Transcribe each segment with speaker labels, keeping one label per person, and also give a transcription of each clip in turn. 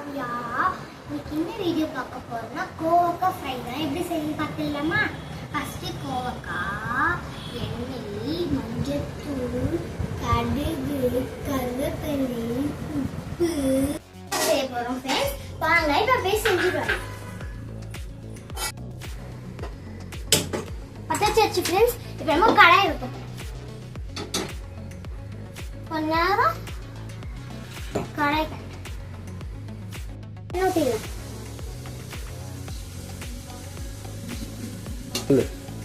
Speaker 1: காவியா. இன்னைக்கு இந்த வீடியோ பார்க்க போறோம்னா கோவக்காய் ஃப்ரை தான். எப்படி செய்யணும் பார்த்துடலாமா? ஃபர்ஸ்ட் கோவக்காய், எண்ணெய், மஞ்சத்தூள், கடுகு, கருவேப்பிலை, உப்பு செய்ய போறோம் ஃப்ரெண்ட்ஸ். வாங்க இப்போ போய் செஞ்சுடுவோம். பத்தாச்சு ஃப்ரெண்ட்ஸ். இப்போ நம்ம கடாய் வைப்போம். கொஞ்ச நேரம் கடாய்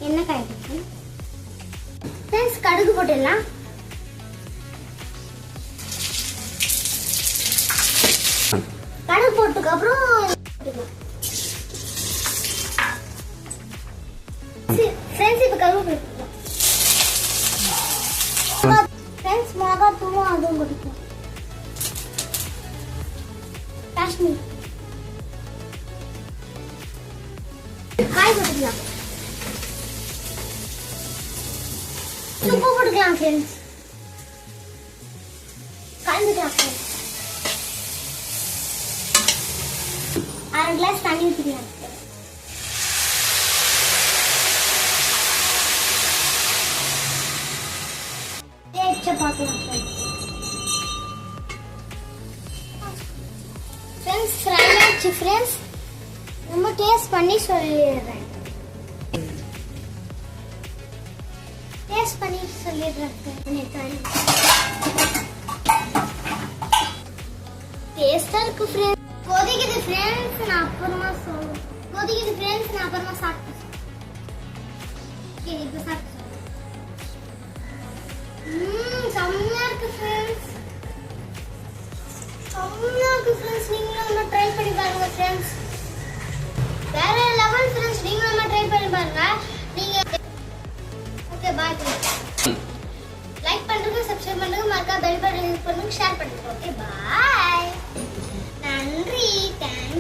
Speaker 1: என்ன காய் ஃப்ரெண்ட்ஸ், கடுகு போட்டுடலாம். கடுகு போட்டதுக்கு அப்புறம் ஃப்ரெண்ட்ஸ் இப்போ கருவேப்பிலை ஃப்ரெண்ட்ஸ், மிளகாத்தூளும் அதுவும் கொடுக்கும். காஷ்மீர் காய் போட்டுக்கலாம். உப்பு போட்டுக்கலாம் ஃப்ரெண்ட்ஸ். கலந்துக்கலாம் ஃப்ரெண்ட்ஸ். அரை கிளாஸ் தண்ணி ஊற்றிக்கலாம். பார்க்கலாம் ஃப்ரெண்ட்ஸ். ஃப்ரை ஆச்சு ஃப்ரெண்ட்ஸ். நம்ம டேஸ்ட் பண்ணி சொல்லிடுறேன். டேஸ்டா இருக்கு ஃப்ரெண்ட்ஸ். கொதிக்குது ஃப்ரெண்ட்ஸ், நான் அப்புறமா சொல்றேன். கொதிக்குது ஃப்ரெண்ட்ஸ், நான் அப்புறமா சாப்பிட்டு இப்போ சாப்பிட்டு செம்மையா இருக்கு ஃப்ரெண்ட்ஸ். செம்மையா இருக்கு ஃப்ரெண்ட்ஸ். நீங்களும் ட்ரை பண்ணி பாருங்க ஃப்ரெண்ட்ஸ். வேற லெவல் ஃப்ரெண்ட்ஸ். நீங்களும் ட்ரை பண்ணி பாருங்க. நீங்க ஓகே பாய் ஃப்ரெண்ட்ஸ். லைக் பண்ணுங்க, சப்ஸ்கிரைப் பண்ணுங்க, மறக்காம பெல் பட்டன் கிளிக் பண்ணுங்க, ஷேர் பண்ணுங்க. Okay bye. நன்றி. தேங்க்ஸ்.